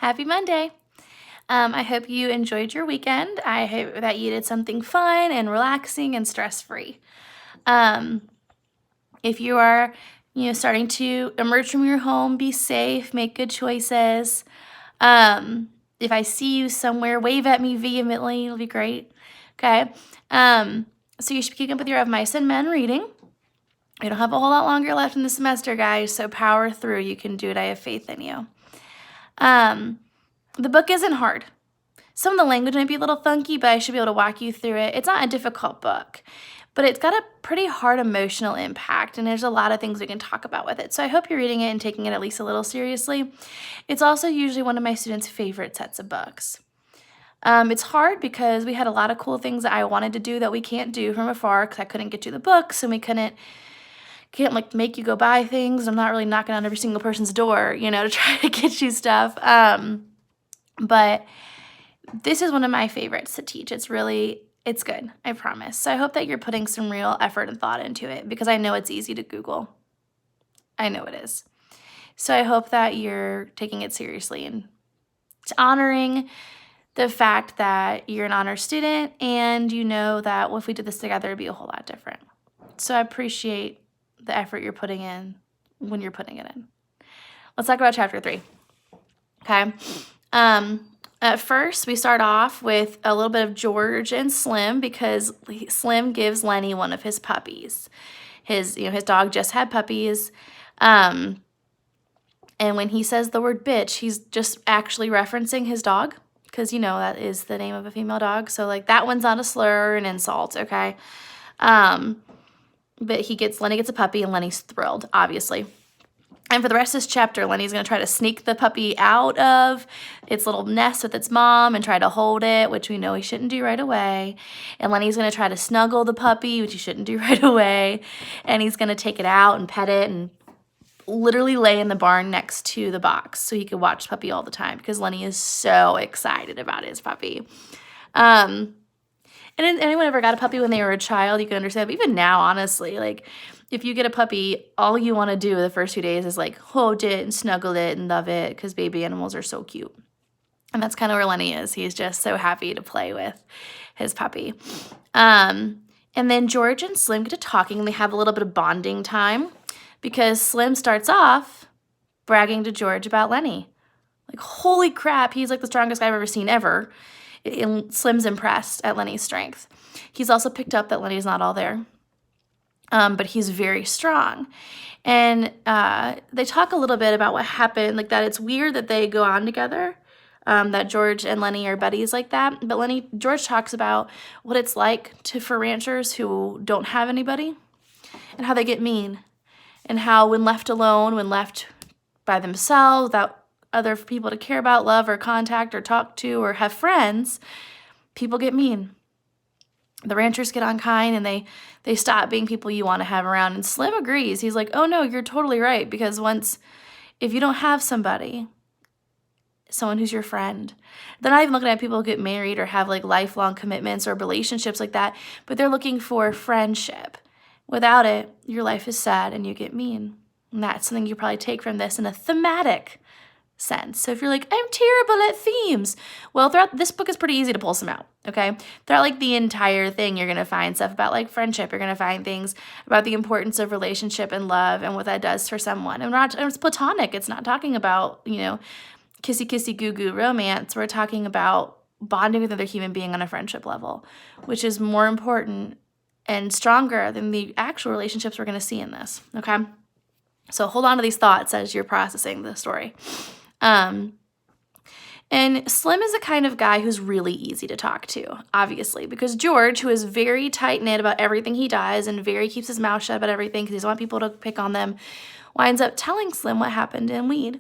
Happy Monday. I hope you enjoyed your weekend. I hope that you did something fun and relaxing and stress-free. If you are, starting to emerge from your home, be safe, make good choices. If I see you somewhere, wave at me vehemently. It'll be great. Okay. So you should be keeping up with your Of Mice and Men reading. We don't have a whole lot longer left in the semester, guys, so power through. You can do it. I have faith in you. The book isn't hard. Some of the language might be a little funky, but I should be able to walk you through it. It's not a difficult book, but it's got a pretty hard emotional impact, and there's a lot of things we can talk about with it. So I hope you're reading it and taking it at least a little seriously. It's also usually one of my students' favorite sets of books. It's hard because we had a lot of cool things that I wanted to do that we can't do from afar because I couldn't get you the books, and we can't like make you go buy things. I'm not really knocking on every single person's door, to try to get you stuff. But this is one of my favorites to teach. It's good, I promise. So I hope that you're putting some real effort and thought into it because I know it's easy to Google. I know it is. So I hope that you're taking it seriously and honoring the fact that you're an honor student and you know that if we did this together, it'd be a whole lot different. So I appreciate the effort you're putting in when you're putting it in. Let's talk about chapter 3. Okay. At first, we start off with a little bit of George and Slim because Slim gives Lenny one of his puppies. His dog just had puppies. And when he says the word bitch, he's just actually referencing his dog because, that is the name of a female dog. So, that one's not a slur or an insult, okay? But Lenny gets a puppy, and Lenny's thrilled, obviously. And for the rest of this chapter, Lenny's going to try to sneak the puppy out of its little nest with its mom and try to hold it, which we know he shouldn't do right away. And Lenny's going to try to snuggle the puppy, which he shouldn't do right away. And he's going to take it out and pet it and literally lay in the barn next to the box so he could watch the puppy all the time because Lenny is so excited about his puppy. And anyone ever got a puppy when they were a child, you can understand. But even now, honestly, if you get a puppy, all you want to do the first few days is hold it and snuggle it and love it because baby animals are so cute. And that's kind of where Lenny is. He's just so happy to play with his puppy. And then George and Slim get to talking, and they have a little bit of bonding time because Slim starts off bragging to George about Lenny. Holy crap, he's the strongest guy I've ever seen ever. And Slim's impressed at Lenny's strength. He's also picked up that Lenny's not all there. But he's very strong. And they talk a little bit about what happened, that it's weird that they go on together, that George and Lenny are buddies like that. But George talks about what it's like for ranchers who don't have anybody and how they get mean and how when left alone, when left by themselves, without other people to care about, love, or contact, or talk to, or have friends, people get mean. The ranchers get unkind, and they stop being people you want to have around. And Slim agrees. He's like, oh, no, you're totally right, because if you don't have someone who's your friend, they're not even looking at people who get married or have, lifelong commitments or relationships like that, but they're looking for friendship. Without it, your life is sad, and you get mean. And that's something you probably take from this in a thematic sense. So if you're I'm terrible at themes, well, throughout this book is pretty easy to pull some out, okay? Throughout the entire thing, you're going to find stuff about friendship. You're going to find things about the importance of relationship and love and what that does for someone. And it's platonic. It's not talking about, kissy kissy goo goo romance. We're talking about bonding with another human being on a friendship level, which is more important and stronger than the actual relationships we're going to see in this, okay? So hold on to these thoughts as you're processing the story. And Slim is the kind of guy who's really easy to talk to, obviously, because George, who is very tight-knit about everything he does and keeps his mouth shut about everything because he doesn't want people to pick on them, winds up telling Slim what happened in Weed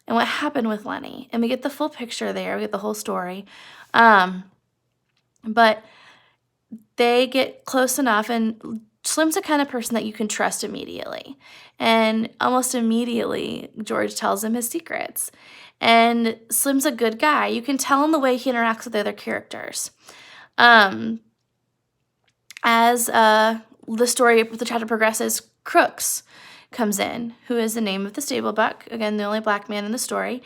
and what happened with Lenny. And we get the full picture there. We get the whole story. But they get close enough, and Slim's the kind of person that you can trust immediately. And almost immediately, George tells him his secrets. And Slim's a good guy. You can tell in the way he interacts with the other characters. As the story with the chapter progresses, Crooks comes in, who is the name of the stable buck, again, the only black man in the story.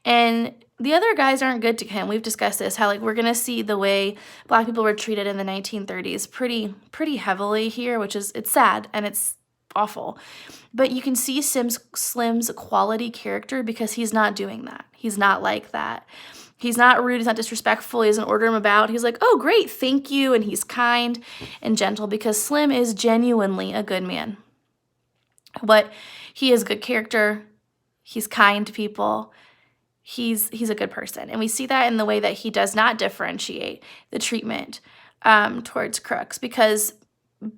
And the other guys aren't good to him. We've discussed this, how like we're going to see the way Black people were treated in the 1930s pretty heavily here, which is, it's sad and it's awful. But you can see Slim's quality character because he's not doing that. He's not like that. He's not rude, he's not disrespectful, he doesn't order him about. He's like, oh, great, thank you, and he's kind and gentle because Slim is genuinely a good man. But he is good character, he's kind to people, he's a good person. And we see that in the way that he does not differentiate the treatment towards crooks, because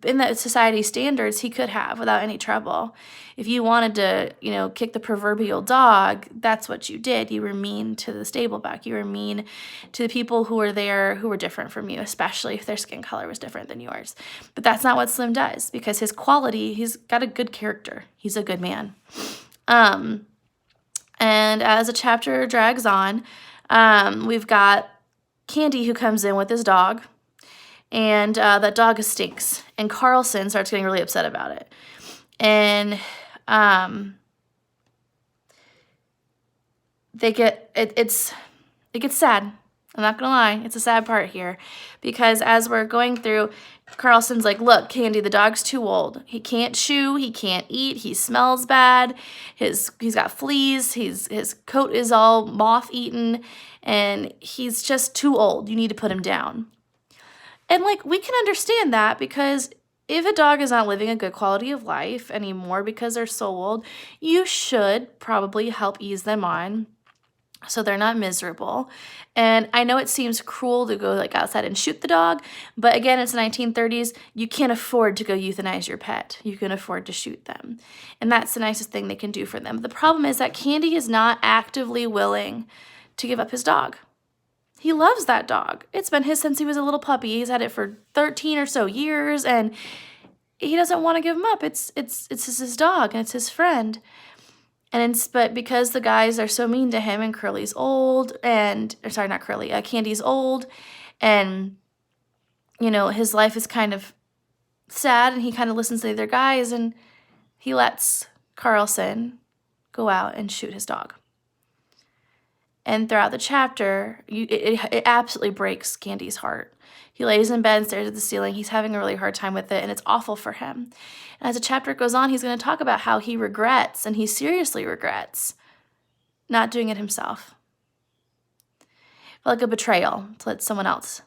in the society standards, he could have without any trouble. If you wanted to, you know, kick the proverbial dog, that's what you did. You were mean to the stableback. You were mean to the people who were there who were different from you, especially if their skin color was different than yours. But that's not what Slim does, because his quality, he's got a good character. He's a good man. And as the chapter drags on, we've got Candy who comes in with his dog. And that dog stinks. And Carlson starts getting really upset about it. And it gets sad. I'm not going to lie. It's a sad part here. Because as we're going through, Carlson's like, look, Candy, the dog's too old. He can't chew. He can't eat. He smells bad. He's got fleas. His coat is all moth-eaten. And he's just too old. You need to put him down. And, like, we can understand that, because if a dog is not living a good quality of life anymore because they're so old, you should probably help ease them on so they're not miserable. And I know it seems cruel to go, like, outside and shoot the dog, but again, it's the 1930s. You can't afford to go euthanize your pet. You can afford to shoot them. And that's the nicest thing they can do for them. The problem is that Candy is not actively willing to give up his dog. He loves that dog. It's been his since he was a little puppy. He's had it for 13 or so years, and he doesn't want to give him up. It's his dog, and it's his friend. But because the guys are so mean to him, and Curly's old, Candy's old, and, you know, his life is kind of sad, and he kind of listens to the other guys, and he lets Carlson go out and shoot his dog. And throughout the chapter, it absolutely breaks Candy's heart. He lays in bed and stares at the ceiling. He's having a really hard time with it, and it's awful for him. And as the chapter goes on, he's going to talk about how he regrets, and he seriously regrets, not doing it himself. Felt like a betrayal to let someone else.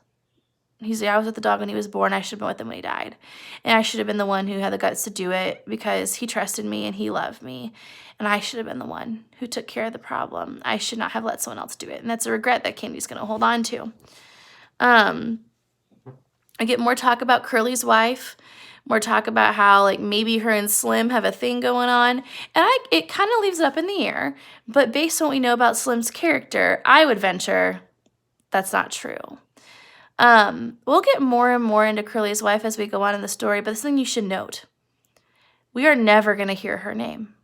He's like, I was with the dog when he was born. I should have been with him when he died. And I should have been the one who had the guts to do it because he trusted me and he loved me. And I should have been the one who took care of the problem. I should not have let someone else do it. And that's a regret that Candy's going to hold on to. I get more talk about Curly's wife, more talk about how, like, maybe her and Slim have a thing going on. And it kind of leaves it up in the air. But based on what we know about Slim's character, I would venture that's not true. We'll get more and more into Curly's wife as we go on in the story, but this thing you should note. We are never going to hear her name.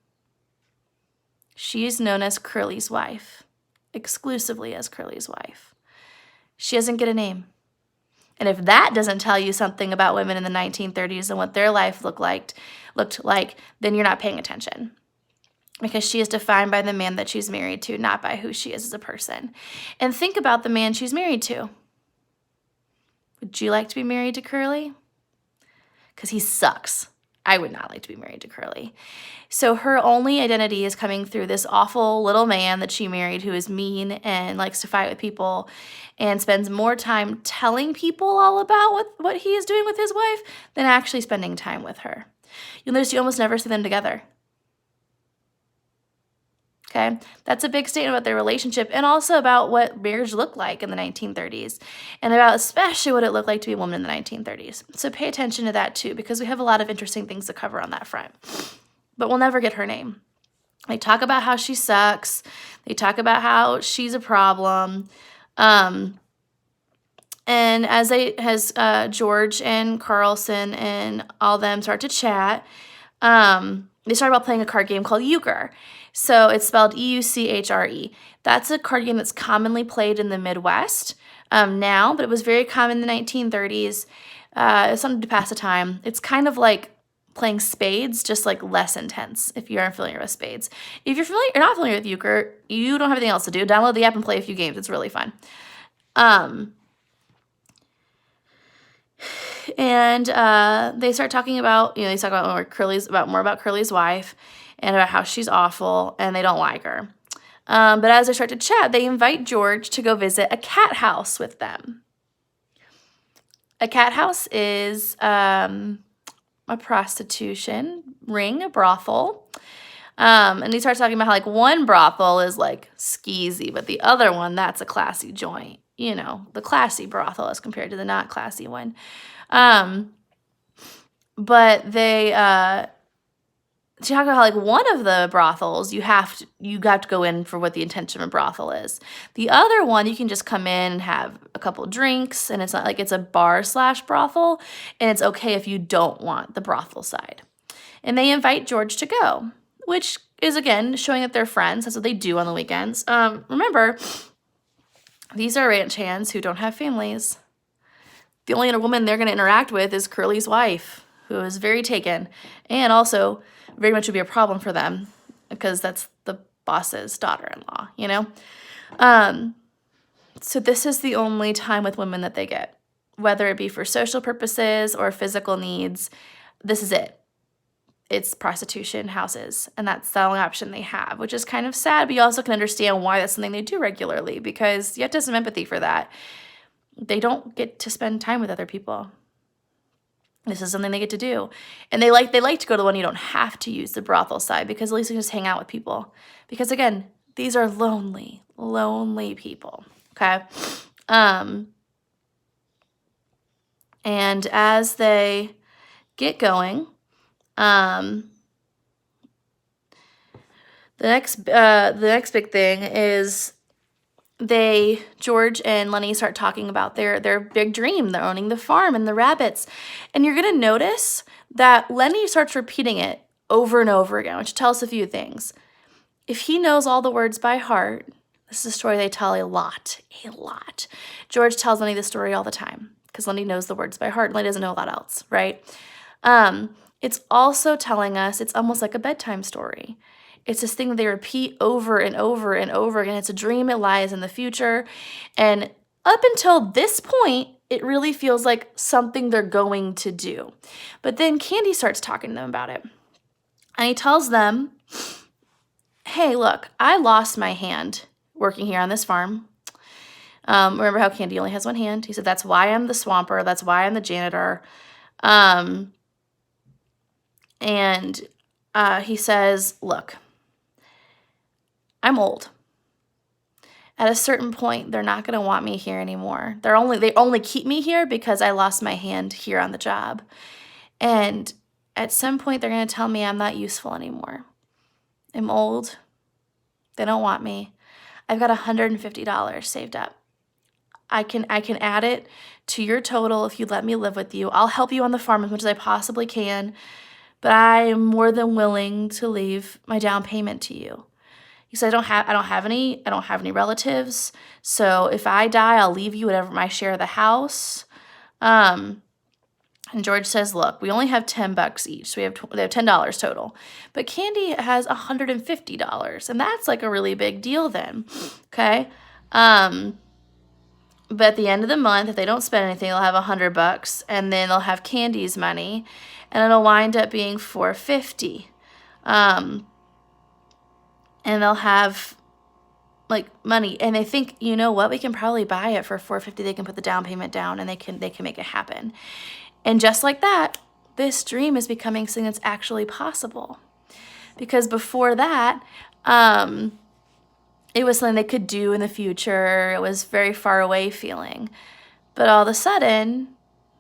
She is known as Curly's wife, exclusively as Curly's wife. She doesn't get a name. And if that doesn't tell you something about women in the 1930s and what their life looked like, then you're not paying attention. Because she is defined by the man that she's married to, not by who she is as a person. And think about the man she's married to. Would you like to be married to Curly? Because he sucks. I would not like to be married to Curly. So her only identity is coming through this awful little man that she married who is mean and likes to fight with people and spends more time telling people all about what he is doing with his wife than actually spending time with her. You'll notice you almost never see them together. Okay, that's a big statement about their relationship and also about what marriage looked like in the 1930s and about especially what it looked like to be a woman in the 1930s. So pay attention to that too, because we have a lot of interesting things to cover on that front. But we'll never get her name. They talk about how she sucks. They talk about how she's a problem. And as George and Carlson and all them start to chat, they start about playing a card game called euchre. So it's spelled E-U-C-H-R-E. That's a card game that's commonly played in the Midwest now, but it was very common in the 1930s. It's something to pass the time. It's kind of like playing spades, just like less intense if you aren't familiar with spades. If you're not familiar with euchre, you don't have anything else to do. Download the app and play a few games. It's really fun. And they start talking about, they talk about more about Curly's wife and about how she's awful and they don't like her. But as they start to chat, they invite George to go visit a cat house with them. A cat house is a prostitution ring, a brothel. And he starts talking about how like one brothel is like skeezy, but the other one, that's a classy joint. The classy brothel as compared to the not classy one. But they talk about how like one of the brothels you have to go in for what the intention of a brothel is. The other one you can just come in and have a couple drinks, and it's not like it's a bar/brothel, and it's okay if you don't want the brothel side. And they invite George to go, which is again showing that they're friends. That's what they do on the weekends. Remember, these are ranch hands who don't have families. The only other woman they're going to interact with is Curly's wife, who is very taken, and also very much would be a problem for them because that's the boss's daughter-in-law, So this is the only time with women that they get, whether it be for social purposes or physical needs. This is it. It's prostitution houses, and that's the only option they have, which is kind of sad, but you also can understand why that's something they do regularly because you have to have some empathy for that. They don't get to spend time with other people. This is something they get to do. And they like to go to the one you don't have to use the brothel side because at least you can just hang out with people. Because again, these are lonely people. Okay? And as they get going, the next big thing is George and Lenny start talking about their big dream. They're owning the farm and the rabbits. And you're going to notice that Lenny starts repeating it over and over again, which tells a few things. If he knows all the words by heart, this is a story they tell a lot. George tells Lenny the story all the time because Lenny knows the words by heart. Lenny doesn't know a lot else, right? It's also telling us it's almost like a bedtime story. It's this thing that they repeat over and over and over again. It's a dream. It lies in the future. And up until this point, it really feels like something they're going to do. But then Candy starts talking to them about it. And he tells them, hey, look, I lost my hand working here on this farm. Remember how Candy only has one hand? He said, that's why I'm the swamper. That's why I'm the janitor. And he says, look, I'm old. At a certain point, they're not going to want me here anymore. They only keep me here because I lost my hand here on the job. And at some point, they're going to tell me I'm not useful anymore. I'm old. They don't want me. I've got $150 saved up. I can add it to your total if you let me live with you. I'll help you on the farm as much as I possibly can, but I am more than willing to leave my down payment to you. He said, I don't have any relatives. So if I die, I'll leave you whatever my share of the house. And George says, look, we only have $10 each. So they have $10 total. But Candy has $150. And that's like a really big deal then. Okay. But at the end of the month, if they don't spend anything, they'll have $100, and then they'll have Candy's money, and it'll wind up being $450. And they'll have like money, and they think, you know what, we can probably buy it for $450. They can put the down payment down, and they can make it happen. And just like that, this dream is becoming something that's actually possible. Because before that, it was something they could do in the future. It was very far away feeling. But all of a sudden,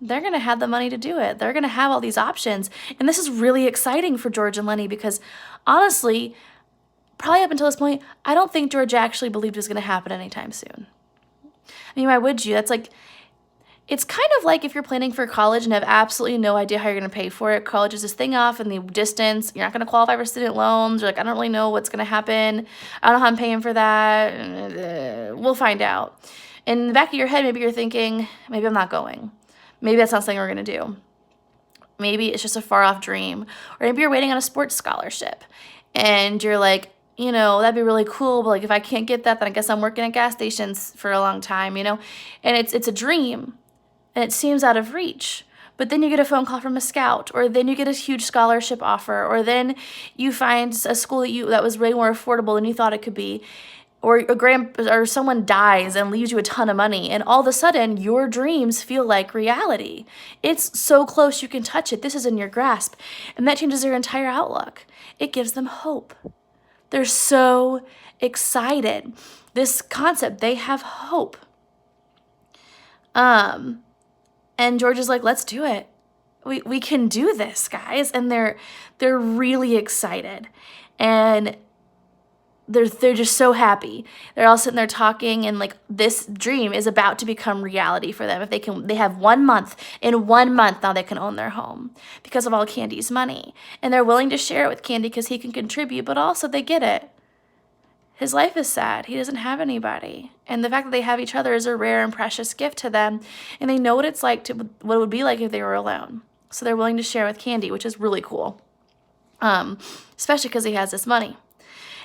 they're going to have the money to do it. They're going to have all these options. And this is really exciting for George and Lenny because honestly, probably up until this point, I don't think George actually believed it was going to happen anytime soon. I mean, why would you? That's like, it's kind of like if you're planning for college and have absolutely no idea how you're going to pay for it. College is this thing off in the distance. You're not going to qualify for student loans. You're like, I don't really know what's going to happen. I don't know how I'm paying for that. We'll find out. In the back of your head, maybe you're thinking, maybe I'm not going. Maybe that's not something we're going to do. maybe it's just a far off dream, or maybe you're waiting on a sports scholarship and you're like, you know, that'd be really cool, but like if I can't get that, then I guess I'm working at gas stations for a long time, you know? And it's a dream and it seems out of reach. But then you get a phone call from a scout, or then you get a huge scholarship offer, or then you find a school that was way more affordable than you thought it could be, or someone dies and leaves you a ton of money, and all of a sudden your dreams feel like reality. It's so close you can touch it. This is in your grasp, and that changes their entire outlook. It gives them hope. They're so excited. This concept, they have hope. And George is like, let's do it. We can do this, guys. And they're really excited. And they're just so happy. They're all sitting there talking, and like this dream is about to become reality for them. If they have 1 month. In 1 month now they can own their home because of all Candy's money. And they're willing to share it with Candy because he can contribute, but also they get it. His life is sad. He doesn't have anybody. And the fact that they have each other is a rare and precious gift to them. And they know what it's like what it would be like if they were alone. So they're willing to share with Candy, which is really cool. Especially because he has this money.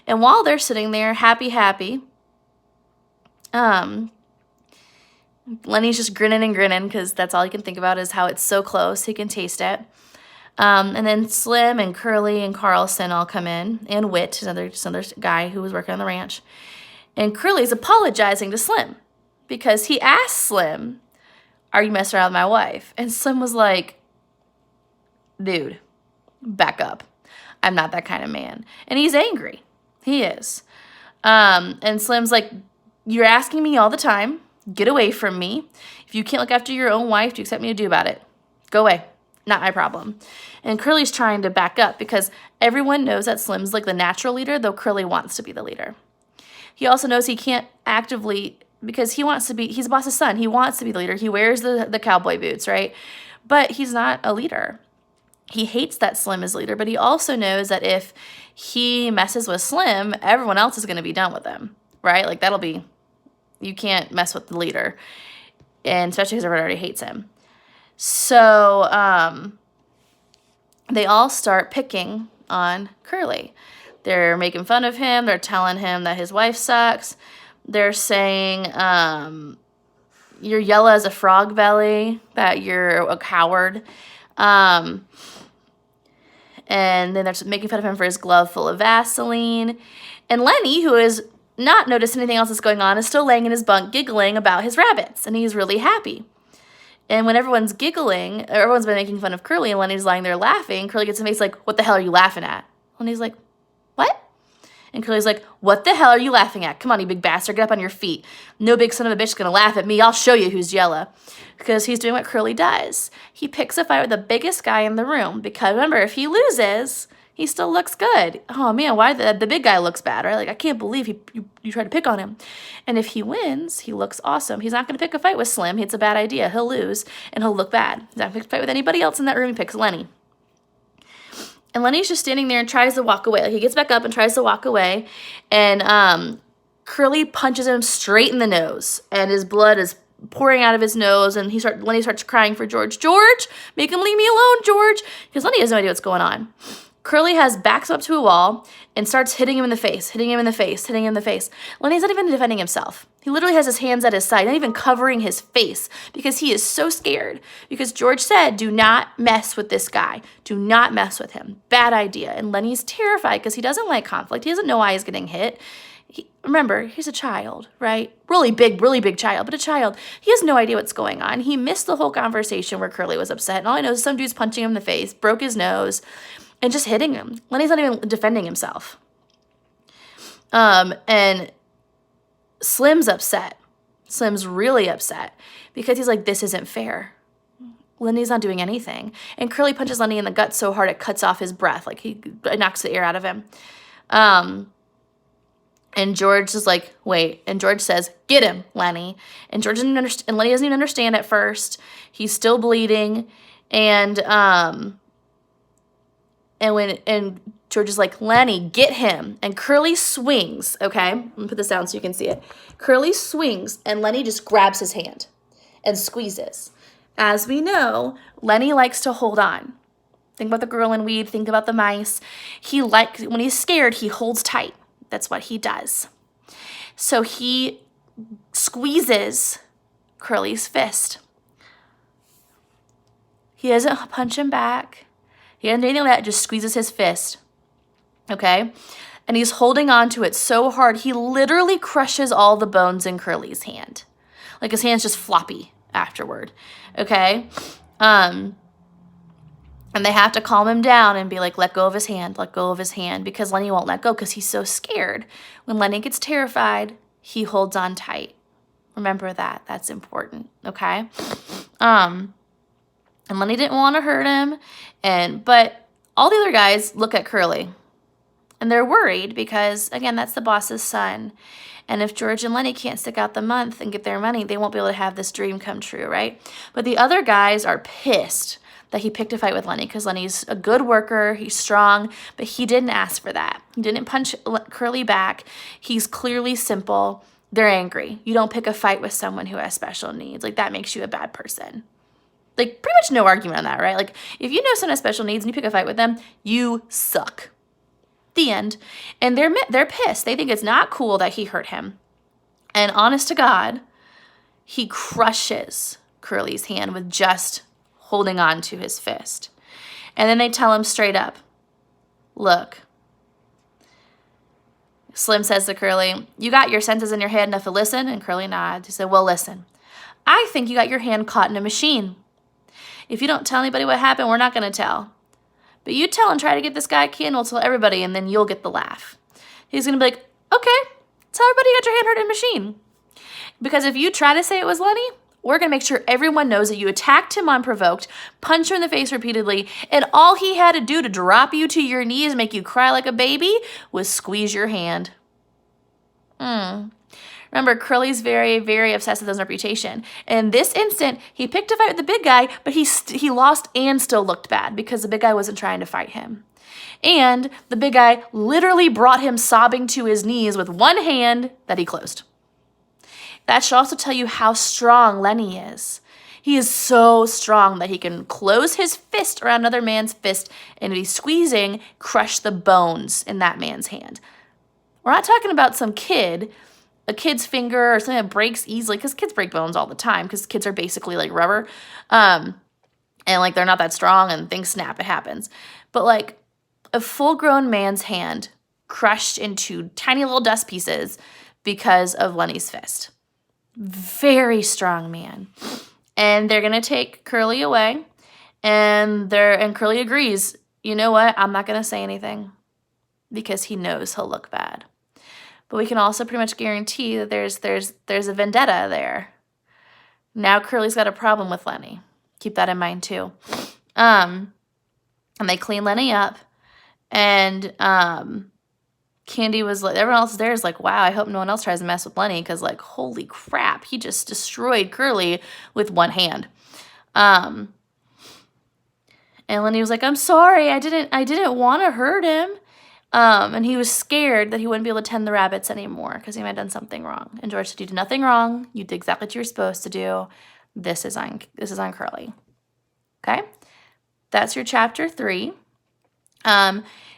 And while they're sitting there, happy, Lenny's just grinning and grinning because that's all he can think about is how it's so close. He can taste it. And then Slim and Curly and Carlson all come in, and Whit, another guy who was working on the ranch. And Curly's apologizing to Slim because he asked Slim, "Are you messing around with my wife?" And Slim was like, "Dude, back up. I'm not that kind of man." And he's angry. He is. And Slim's like, "You're asking me all the time. Get away from me. If you can't look after your own wife, do you expect me to do about it? Go away. Not my problem." And Curly's trying to back up because everyone knows that Slim's like the natural leader, though Curly wants to be the leader. He also knows he can't actively, because he's the boss's son. He wants to be the leader. He wears the cowboy boots, right? But he's not a leader. He hates that Slim is leader, but he also knows that if he messes with Slim, everyone else is going to be done with him, right? Like you can't mess with the leader, and especially because everyone already hates him. So they all start picking on Curly. They're making fun of him. They're telling him that his wife sucks. They're saying, you're yellow as a frog belly, that you're a coward. And then they're making fun of him for his glove full of Vaseline. And Lenny, who has not noticed anything else that's going on, is still laying in his bunk giggling about his rabbits. And he's really happy. And when everyone's giggling, everyone's been making fun of Curly, and Lenny's lying there laughing, Curly gets in the face like, "What the hell are you laughing at?" And he's like, "What?" And Curly's like, "What the hell are you laughing at? Come on, you big bastard, get up on your feet. No big son of a bitch is going to laugh at me. I'll show you who's yellow." Because he's doing what Curly does. He picks a fight with the biggest guy in the room. Because remember, if he loses, he still looks good. Oh man, why the big guy looks bad, right? Like, I can't believe you tried to pick on him. And if he wins, he looks awesome. He's not going to pick a fight with Slim. It's a bad idea. He'll lose, and he'll look bad. He's not going to pick a fight with anybody else in that room. He picks Lenny. And Lenny's just standing there and tries to walk away. Like, he gets back up and tries to walk away, and Curly punches him straight in the nose, and his blood is pouring out of his nose, and Lenny starts crying for George. "George, make him leave me alone, George," because Lenny has no idea what's going on. Curly backs up to a wall and starts hitting him in the face. Lenny's not even defending himself. He literally has his hands at his side, not even covering his face, because he is so scared. Because George said, "Do not mess with this guy. Do not mess with him. Bad idea." And Lenny's terrified because he doesn't like conflict. He doesn't know why he's getting hit. Remember, he's a child, right? Really big child, but a child. He has no idea what's going on. He missed the whole conversation where Curly was upset. And all I know is some dude's punching him in the face, broke his nose, and just hitting him. Lenny's not even defending himself. And Slim's upset. Slim's really upset because he's like, "This isn't fair. Lenny's not doing anything." And Curly punches Lenny in the gut so hard it cuts off his breath. Like, it knocks the air out of him. And George is like, "Wait." And George says, "Get him, Lenny." And George doesn't understand, and Lenny doesn't even understand at first. He's still bleeding. And George is like, "Lenny, get him." And Curly swings, okay? I'm going to put this down so you can see it. Curly swings, and Lenny just grabs his hand and squeezes. As we know, Lenny likes to hold on. Think about the girl in weed. Think about the mice. When he's scared, he holds tight. That's what he does. So he squeezes Curly's fist. He doesn't punch him back. He doesn't do anything like that, just squeezes his fist. Okay? And he's holding on to it so hard, he literally crushes all the bones in Curly's hand. Like his hand's just floppy afterward. Okay? And they have to calm him down and be like, let go of his hand, let go of his hand, because Lenny won't let go because he's so scared. When Lenny gets terrified, he holds on tight. Remember that. That's important, okay? And Lenny didn't want to hurt him, but all the other guys look at Curly, and they're worried because, again, that's the boss's son. And if George and Lenny can't stick out the month and get their money, they won't be able to have this dream come true, right? But the other guys are pissed that he picked a fight with Lenny because Lenny's a good worker, he's strong, but he didn't ask for that. He didn't punch Curly back. He's clearly simple. They're angry. You don't pick a fight with someone who has special needs. Like, that makes you a bad person. Like, pretty much no argument on that, right? Like, if you know someone has special needs and you pick a fight with them, you suck. The end. And they're pissed. They think it's not cool that he hurt him. And honest to God, he crushes Curly's hand with just holding on to his fist. And then they tell him straight up, look, Slim says to Curly, you got your senses in your head enough to listen? And Curly nods. He said, well, listen, I think you got your hand caught in a machine. If you don't tell anybody what happened, we're not going to tell. But you tell and try to get this guy a key and we'll tell everybody and then you'll get the laugh. He's going to be like, okay, tell everybody you got your hand hurt in a machine. Because if you try to say it was Lenny, we're going to make sure everyone knows that you attacked him unprovoked, punched her in the face repeatedly, and all he had to do to drop you to your knees and make you cry like a baby was squeeze your hand. Remember, Curly's very, very obsessed with his reputation. In this instant, he picked a fight with the big guy, but he lost and still looked bad because the big guy wasn't trying to fight him. And the big guy literally brought him sobbing to his knees with one hand that he closed. That should also tell you how strong Lenny is. He is so strong that he can close his fist around another man's fist and if he's squeezing, crush the bones in that man's hand. We're not talking about some kid, a kid's finger or something that breaks easily, because kids break bones all the time because kids are basically like rubber. And like they're not that strong and things snap, it happens. But like a full-grown man's hand crushed into tiny little dust pieces because of Lenny's fist. Very strong man. And they're going to take Curly away. And Curly agrees, you know what? I'm not going to say anything because he knows he'll look bad. But we can also pretty much guarantee that there's a vendetta there. Now Curly's got a problem with Lenny. Keep that in mind too. And they clean Lenny up. And Candy was like, everyone else there is like, wow, I hope no one else tries to mess with Lenny because, like, holy crap, he just destroyed Curly with one hand. And Lenny was like, I'm sorry, I didn't want to hurt him. And he was scared that he wouldn't be able to tend the rabbits anymore because he might have done something wrong. And George said, you did nothing wrong. You did exactly what you were supposed to do. This is on Curly. Okay? That's your chapter 3.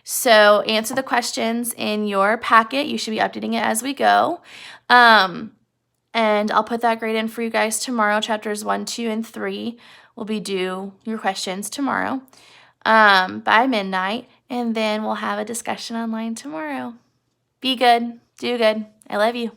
So answer the questions in your packet. You should be updating it as we go. And I'll put that grade in for you guys tomorrow. Chapters 1, 2, and 3 will be due your questions tomorrow by midnight. And then we'll have a discussion online tomorrow. Be good. Do good. I love you.